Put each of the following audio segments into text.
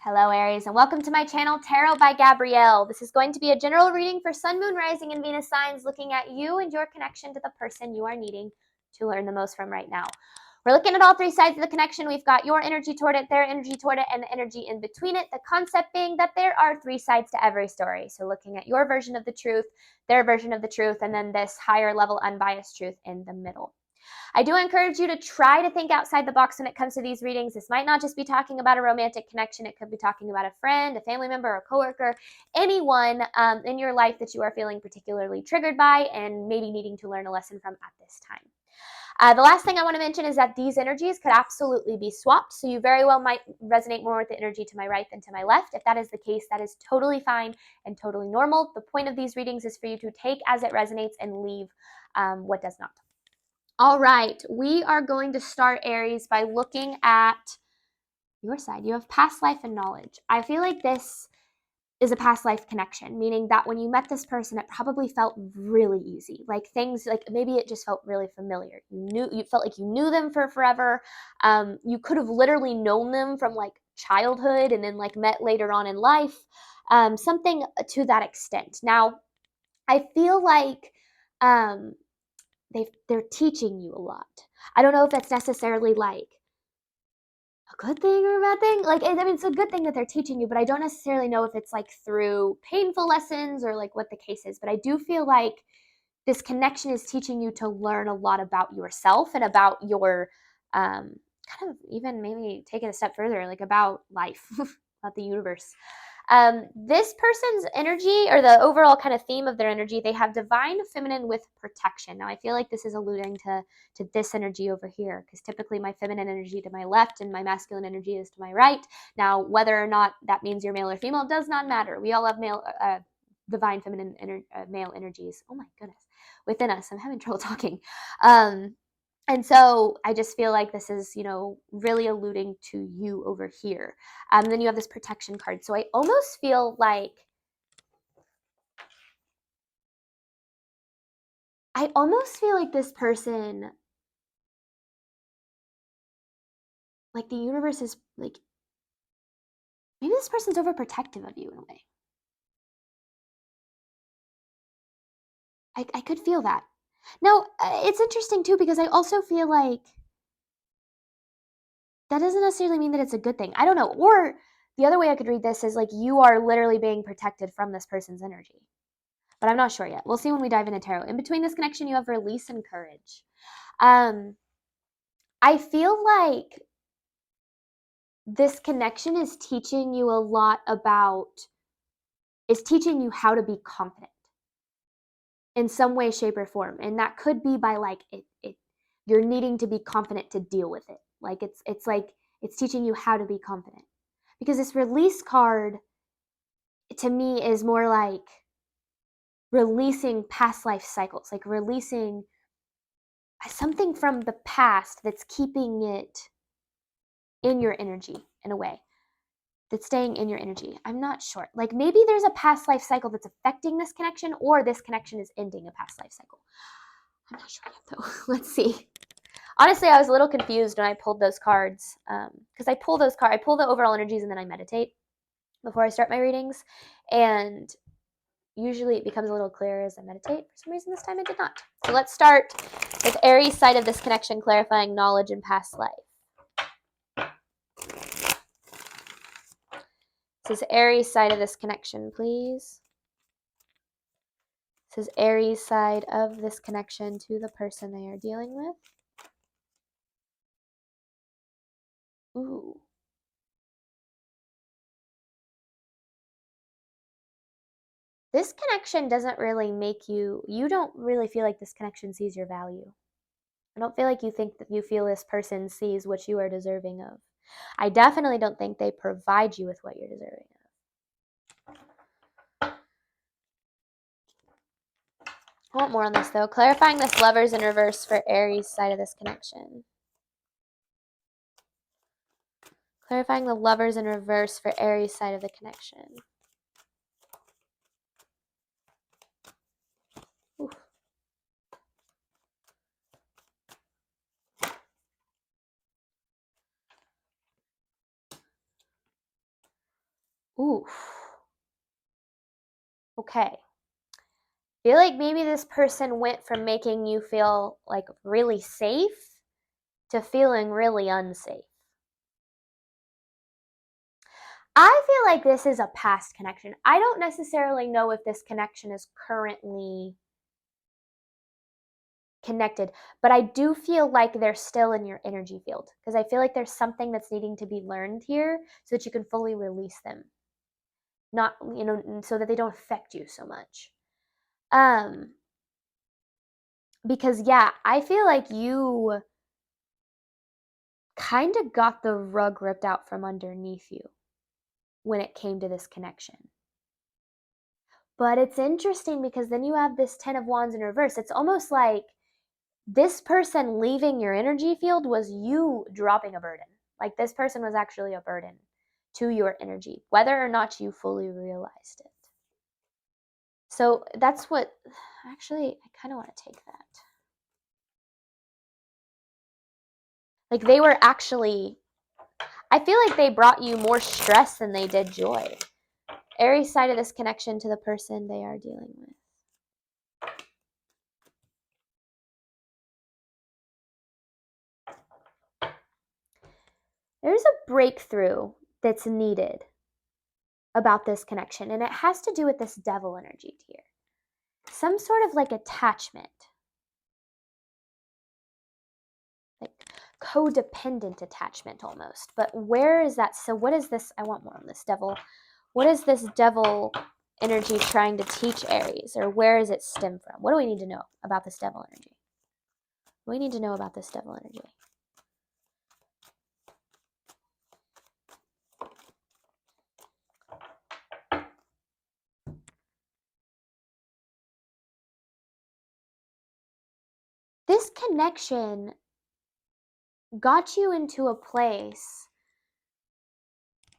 Hello Aries, and welcome to my channel Tarot by Gabrielle. This is going to be a general reading for Sun, Moon, Rising, and Venus signs, looking at you and your connection to the person you are needing to learn the most from right now. We're looking at all three sides of the connection. We've got your energy toward it, their energy toward it, and the energy in between it. The concept being that there are three sides to every story. So looking at your version of the truth, their version of the truth, and then this higher level unbiased truth in the middle. I do encourage you to try to think outside the box when it comes to these readings. This might not just be talking about a romantic connection. It could be talking about a friend, a family member, a coworker, anyone in your life that you are feeling particularly triggered by and maybe needing to learn a lesson from at this time. The last thing I want to mention is that these energies could absolutely be swapped. So you very well might resonate more with the energy to my right than to my left. If that is the case, that is totally fine and totally normal. The point of these readings is for you to take as it resonates and leave what does not. All right, we are going to start, Aries, by looking at your side. You have past life and knowledge. I feel like this is a past life connection, meaning that when you met this person, it probably felt really easy. Like things, like maybe it just felt really familiar. You felt like you knew them for forever. You could have literally known them from like childhood and then like met later on in life. Something to that extent. Now, I feel like they're teaching you a lot. I don't know if that's necessarily like a good thing or a bad thing. Like, I mean, it's a good thing that they're teaching you, but I don't necessarily know if it's like through painful lessons or like what the case is. But I do feel like this connection is teaching you to learn a lot about yourself and about your kind of even maybe take it a step further, like about life, about the universe. This person's energy, or the overall kind of theme of their energy, they have divine feminine with protection. Now, I feel like this is alluding to this energy over here, because typically my feminine energy to my left and my masculine energy is to my right. Now, whether or not that means you're male or female does not matter. We all have divine feminine male energies. Oh my goodness, within us. I'm having trouble talking. And so I just feel like this is, really alluding to you over here. Then you have this protection card. So I almost feel like this person, like the universe is like, maybe this person's overprotective of you in a way. I could feel that. Now, it's interesting too, because I also feel like that doesn't necessarily mean that it's a good thing. I don't know. Or the other way I could read this is like you are literally being protected from this person's energy. But I'm not sure yet. We'll see when we dive into tarot. In between this connection, you have release and courage. I feel like this connection is teaching you a lot is teaching you how to be confident in some way, shape, or form. And that could be by like you're needing to be confident to deal with it. Like it's like it's teaching you how to be confident. Because this release card to me is more like releasing past life cycles, like releasing something from the past that's keeping it in your energy in a way, that's staying in your energy. I'm not sure. Like maybe there's a past life cycle that's affecting this connection, or this connection is ending a past life cycle. I'm not sure yet though. Let's see. Honestly, I was a little confused when I pulled those cards, because I pull the overall energies and then I meditate before I start my readings, and usually it becomes a little clearer as I meditate. For some reason this time it did not. So let's start with Aries' side of this connection, clarifying knowledge and past life. This is Aries' side of this connection, please. This is Aries' side of this connection to the person they are dealing with. Ooh. This connection doesn't really make you don't really feel like this connection sees your value. I don't feel like you think that you feel this person sees what you are deserving of. I definitely don't think they provide you with what you're deserving of. I want more on this though. Clarifying this Lovers in reverse for Aries' side of this connection. Clarifying the Lovers in reverse for Aries' side of the connection. Oof. Ooh. Okay. Feel like maybe this person went from making you feel like really safe to feeling really unsafe. I feel like this is a past connection. I don't necessarily know if this connection is currently connected, but I do feel like they're still in your energy field because I feel like there's something that's needing to be learned here so that you can fully release them. Not, so that they don't affect you so much. Because yeah, I feel like you kind of got the rug ripped out from underneath you when it came to this connection. But it's interesting because then you have this 10 of Wands in reverse. It's almost like this person leaving your energy field was you dropping a burden. Like this person was actually a burden to your energy, whether or not you fully realized it. So that's what, actually, I kind of want to take that. Like they were actually, I feel like they brought you more stress than they did joy. Aries side of this connection to the person they are dealing with. There's a breakthrough that's needed about this connection, and it has to do with this devil energy here. Some sort of like attachment, like codependent attachment almost. But where is that? So what is this? I want more on this devil. What is this devil energy trying to teach Aries, or where does it stem from? What do we need to know about this devil energy? We need to know about this devil energy. This connection got you into a place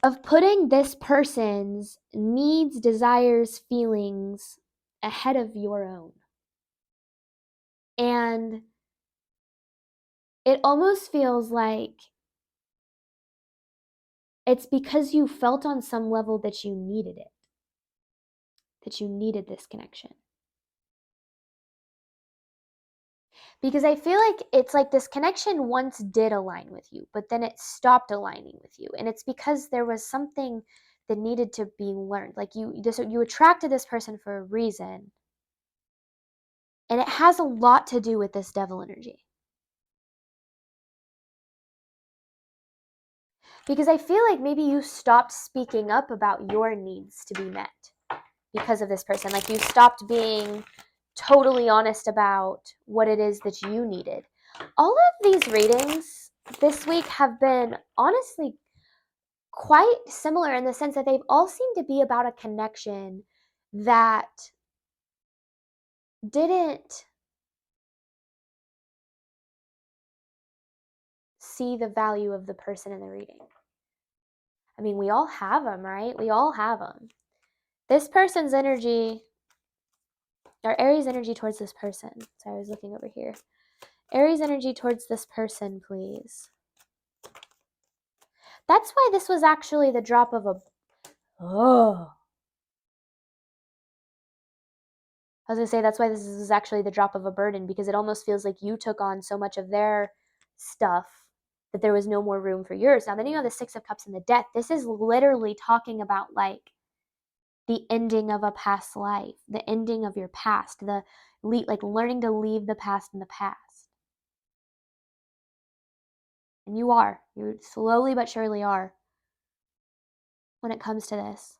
of putting this person's needs, desires, feelings ahead of your own. And it almost feels like it's because you felt on some level that you needed it, that you needed this connection. Because I feel like it's like this connection once did align with you, but then it stopped aligning with you. And it's because there was something that needed to be learned. Like you attracted this person for a reason. And it has a lot to do with this devil energy. Because I feel like maybe you stopped speaking up about your needs to be met because of this person. Like you stopped being totally honest about what it is that you needed. All of these readings this week have been honestly quite similar in the sense that they've all seemed to be about a connection that didn't see the value of the person in the reading. I mean, we all have them, right? We all have them. This person's energy, or Aries energy towards this person. Sorry, I was looking over here. Aries energy towards this person, please. That's why this was actually the drop of a... Oh. I was going to say that's why this is actually the drop of a burden, because it almost feels like you took on so much of their stuff that there was no more room for yours. Now, then you have the Six of Cups and the Death. This is literally talking about like the ending of a past life, the ending of your past, like learning to leave the past in the past. And you slowly but surely are when it comes to this.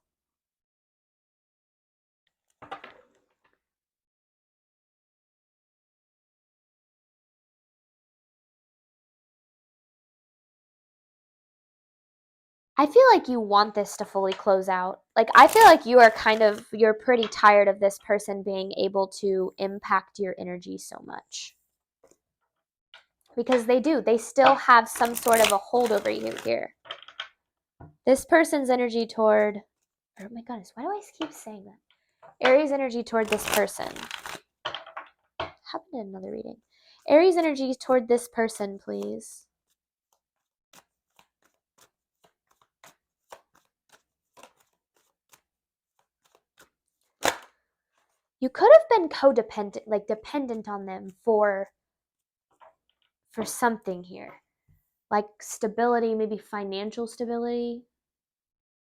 I feel like you want this to fully close out. Like, I feel like you're pretty tired of this person being able to impact your energy so much. Because they still have some sort of a hold over you here. This person's energy toward, oh my goodness, why do I keep saying that? Aries energy toward this person. Happened in another reading. Aries energy toward this person, please. You could have been codependent, like dependent on them for something here. Like stability, maybe financial stability.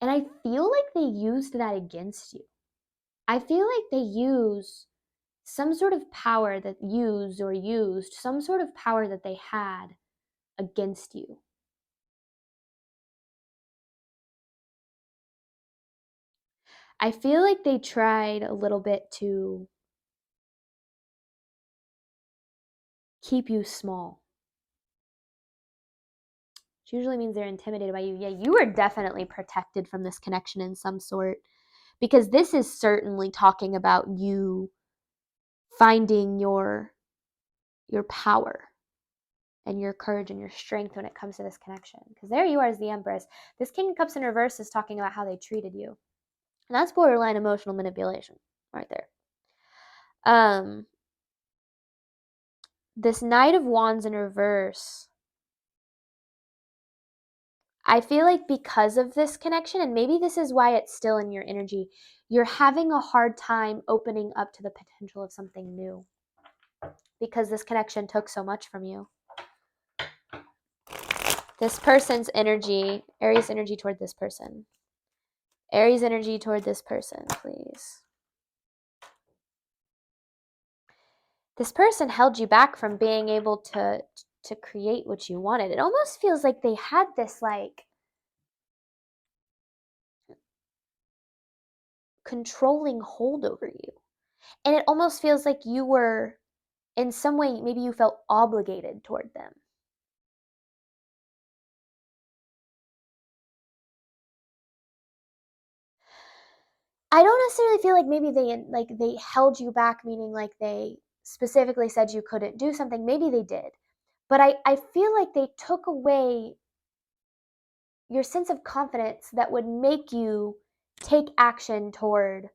And I feel like they used that against you. I feel like they use some sort of power that used some sort of power that they had against you. I feel like they tried a little bit to keep you small. Which usually means they're intimidated by you. Yeah, you are definitely protected from this connection in some sort, because this is certainly talking about you finding your power and your courage and your strength when it comes to this connection. Because there you are as the Empress. This King of Cups in reverse is talking about how they treated you. And that's borderline emotional manipulation right there. This Knight of Wands in reverse, I feel like because of this connection, and maybe this is why it's still in your energy, you're having a hard time opening up to the potential of something new. Because this connection took so much from you. This person's energy, Aries energy toward this person. Aries energy toward this person, please. This person held you back from being able to create what you wanted. It almost feels like they had this like controlling hold over you. And it almost feels like you were, in some way, maybe you felt obligated toward them. I don't necessarily feel like maybe they held you back, meaning like they specifically said you couldn't do something. Maybe they did. But I feel like they took away your sense of confidence that would make you take action toward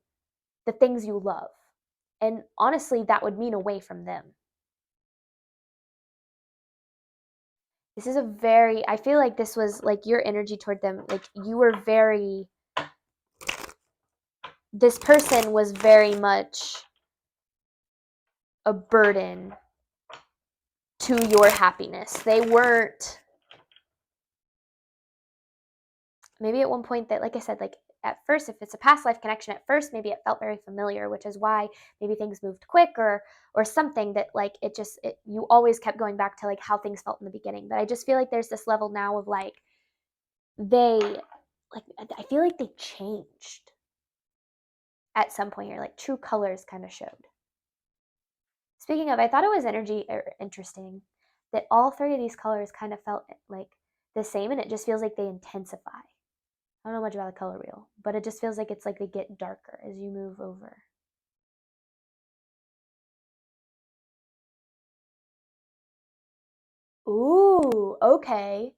the things you love. And honestly, that would mean away from them. This is I feel like this was like your energy toward them. Like you were this person was very much a burden to your happiness. They weren't, maybe at one point that, like I said, like at first, if it's a past life connection, at first maybe it felt very familiar, which is why maybe things moved quick or something, that like you always kept going back to like how things felt in the beginning. But I just feel like there's this level now of like I feel like they changed at some point here, like true colors kind of showed. Speaking of, I thought it was interesting that all three of these colors kind of felt like the same, and it just feels like they intensify. I don't know much about the color wheel, but it just feels like it's like they get darker as you move over. Ooh, okay.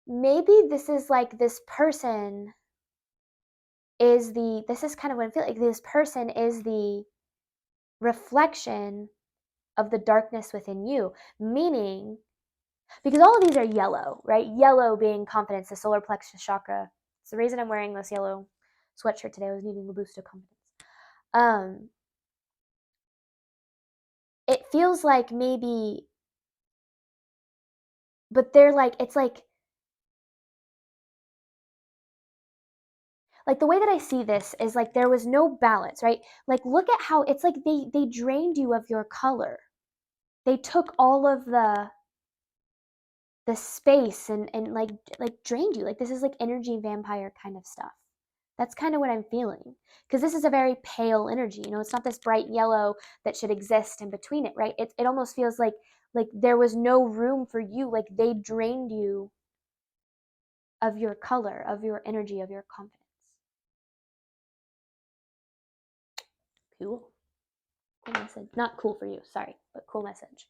Maybe this is like this person this is kind of what I feel like. This person is the reflection of the darkness within you, meaning, because all of these are yellow, right? Yellow being confidence, the solar plexus chakra. It's the reason I'm wearing this yellow sweatshirt today. I was needing a boost of confidence. It feels like maybe, but they're like, it's like the way that I see this is like there was no balance, right? Like look at how it's like they drained you of your color. They took all of the space and like drained you. Like this is like energy vampire kind of stuff. That's kind of what I'm feeling, because this is a very pale energy. You know, it's not this bright yellow that should exist in between it, right? It almost feels like there was no room for you. Like they drained you of your color, of your energy, of your confidence. Cool. Cool message. Not cool for you, sorry, but cool message.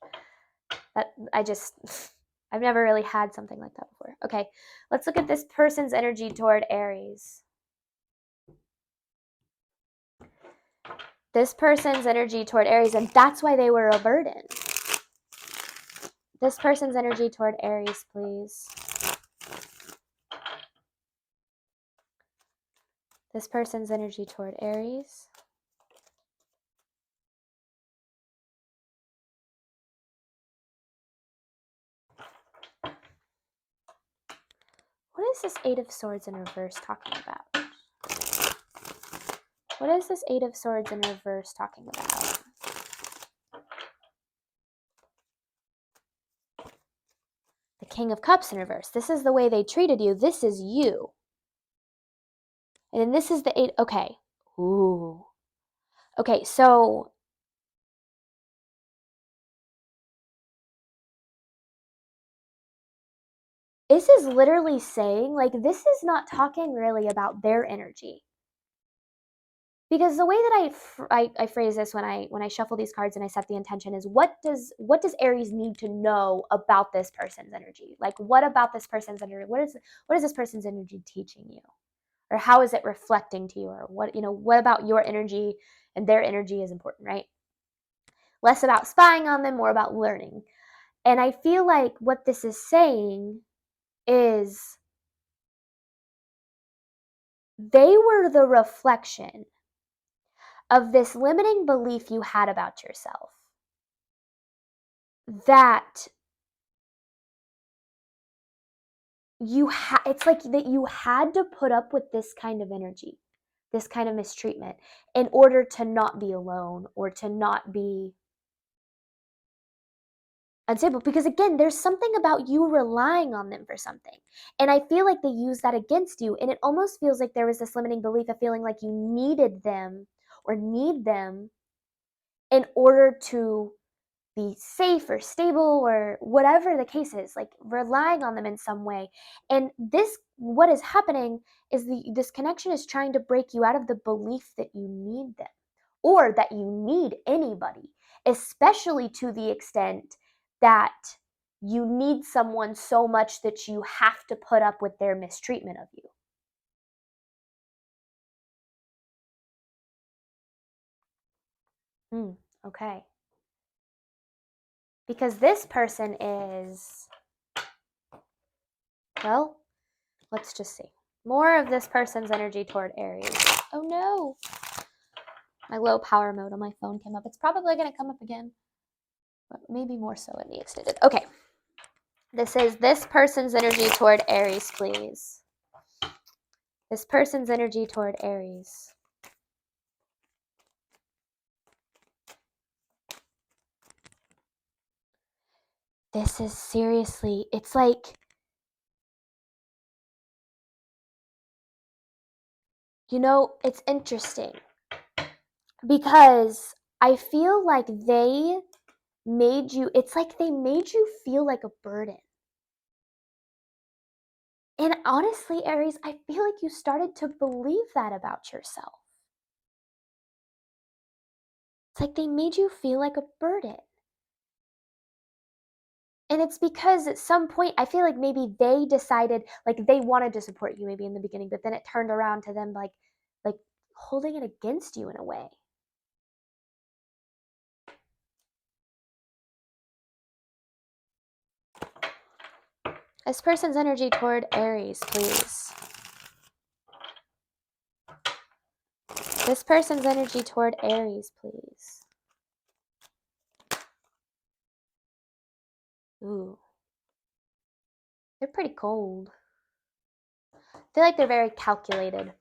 That I've never really had something like that before. Okay, let's look at this person's energy toward Aries. This person's energy toward Aries, and that's why they were a burden. This person's energy toward Aries, please. This person's energy toward Aries. is this Eight of Swords in reverse talking about? What is this Eight of Swords in reverse talking about? The King of Cups in reverse. This is the way they treated you. This is you. And then this is the Eight. Okay. Ooh. Okay, so this is literally saying, like, this is not talking really about their energy. Because the way that I phrase this when I shuffle these cards and I set the intention is, what does Aries need to know about this person's energy? Like, what about this person's energy? What is this person's energy teaching you? Or how is it reflecting to you? Or what about your energy and their energy is important, right? Less about spying on them, more about learning. And I feel like what this is saying is they were the reflection of this limiting belief you had about yourself, that it's like that you had to put up with this kind of energy, this kind of mistreatment, in order to not be alone or to not be unstable. Because again, there's something about you relying on them for something, and I feel like they use that against you, and it almost feels like there was this limiting belief of feeling like you needed them or need them in order to be safe or stable or whatever the case is, like relying on them in some way. And what is happening is this connection is trying to break you out of the belief that you need them or that you need anybody, especially to the extent that you need someone so much that you have to put up with their mistreatment of you. Okay. Because this person is, well, let's just see. More of this person's energy toward Aries. Oh no! My low power mode on my phone came up. It's probably going to come up again, but maybe more so in the extended. Okay. This is this person's energy toward Aries, please. This person's energy toward Aries. This is seriously, it's like, it's interesting because I feel like it's like they made you feel like a burden. And honestly, Aries, I feel like you started to believe that about yourself. It's like they made you feel like a burden. And it's because at some point, I feel like maybe they decided, like they wanted to support you maybe in the beginning, but then it turned around to them like holding it against you in a way. This person's energy toward Aries, please. This person's energy toward Aries, please. Ooh. They're pretty cold. I feel like they're very calculated.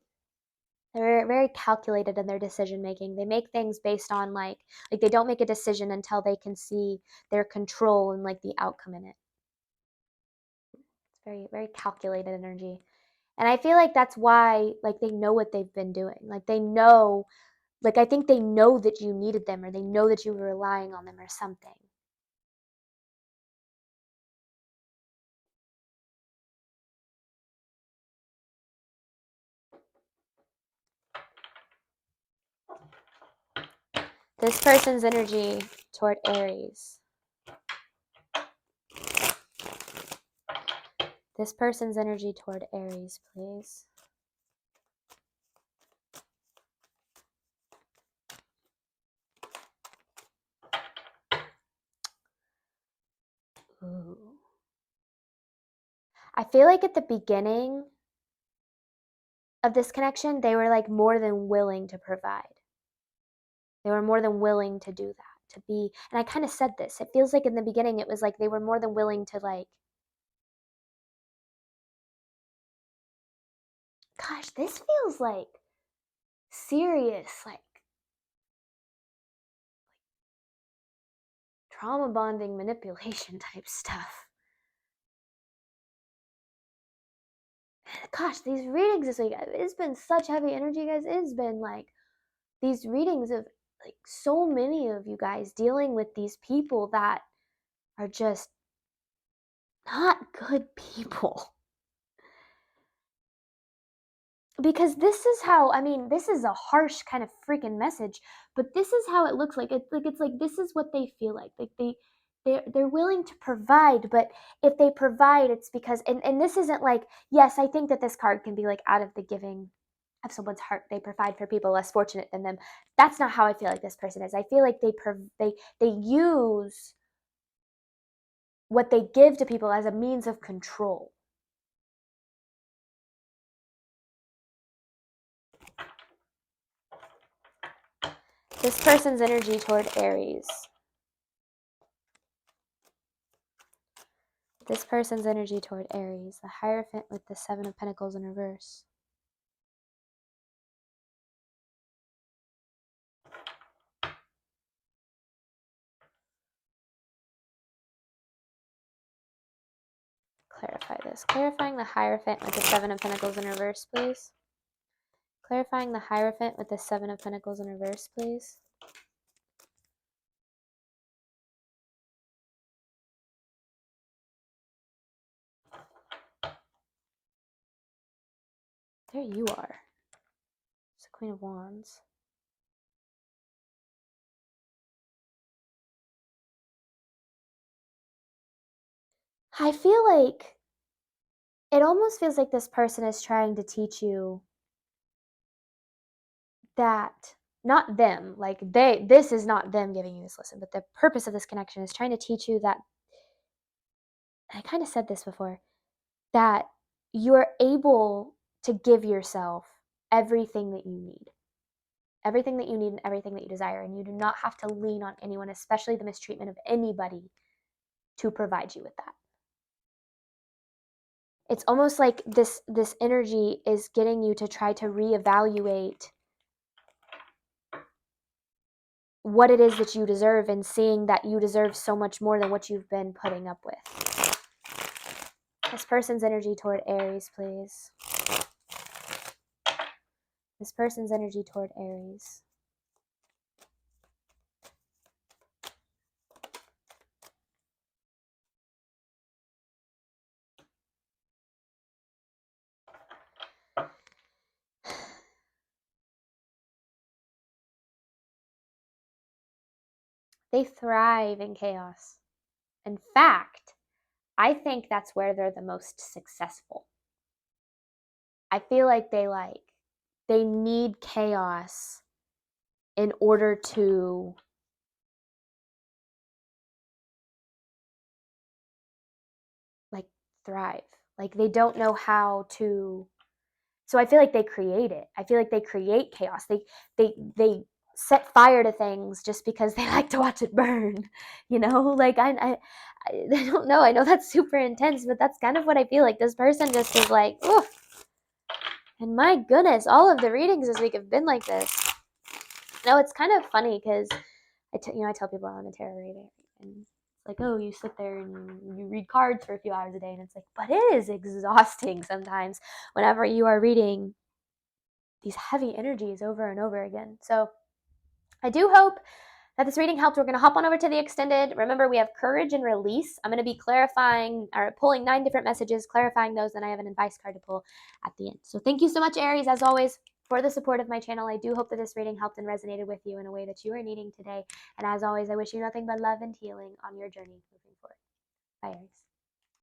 They're very calculated in their decision making. They make things based on like they don't make a decision until they can see their control and like the outcome in it. It's very, very calculated energy. And I feel like that's why like they know what they've been doing. Like they know, like I think they know that you needed them, or they know that you were relying on them or something. This person's energy toward Aries. This person's energy toward Aries, please. Ooh. I feel like at the beginning of this connection, they were like more than willing to provide. They were more than willing to do that, to be, and I kind of said this. It feels like in the beginning, it was like they were more than willing to like gosh, this feels like serious, like trauma bonding manipulation type stuff. Gosh, these readings this week, it's been such heavy energy, guys. It's been like these readings of like so many of you guys dealing with these people that are just not good people. Because this is how, I mean, this is a harsh kind of freaking message, but this is how it looks like. It's like this is what they feel like. Like they're willing to provide, but if they provide, it's because and this isn't like, yes, I think that this card can be like out of the giving of someone's heart. They provide for people less fortunate than them. That's not how I feel like this person is. I feel like they use what they give to people as a means of control. This person's energy toward Aries. This person's energy toward Aries. The Hierophant with the Seven of Pentacles in reverse. Clarify this. Clarifying the Hierophant with the Seven of Pentacles in reverse, please. Clarifying the Hierophant with the Seven of Pentacles in reverse, please. There you are. It's the Queen of Wands. I feel like it almost feels like this person is trying to teach you that, not them, like this is not them giving you this lesson, but the purpose of this connection is trying to teach you that, I kind of said this before, that you're able to give yourself everything that you need. Everything that you need and everything that you desire. And you do not have to lean on anyone, especially the mistreatment of anybody, to provide you with that. It's almost like this energy is getting you to try to reevaluate what it is that you deserve and seeing that you deserve so much more than what you've been putting up with. This person's energy toward Aries, please. This person's energy toward Aries. They thrive in chaos. In fact, I think that's where they're the most successful. I feel like they need chaos in order to like thrive. Like they don't know how to, so I feel like they create it. I feel like they create chaos. They set fire to things just because they like to watch it burn. You know, like I don't know. I know that's super intense, but that's kind of what I feel like. This person just is like, oof. And my goodness, all of the readings this week have been like this. No, it's kind of funny because I tell people I'm a tarot reader, and it's like, oh, you sit there and you read cards for a few hours a day, and it's like, but it is exhausting sometimes whenever you are reading these heavy energies over and over again. So I do hope that this reading helped. We're going to hop on over to the extended. Remember, we have courage and release. I'm going to be clarifying or pulling 9 different messages, clarifying those, and I have an advice card to pull at the end. So thank you so much, Aries, as always, for the support of my channel. I do hope that this reading helped and resonated with you in a way that you are needing today. And as always, I wish you nothing but love and healing on your journey moving forward. Bye, Aries.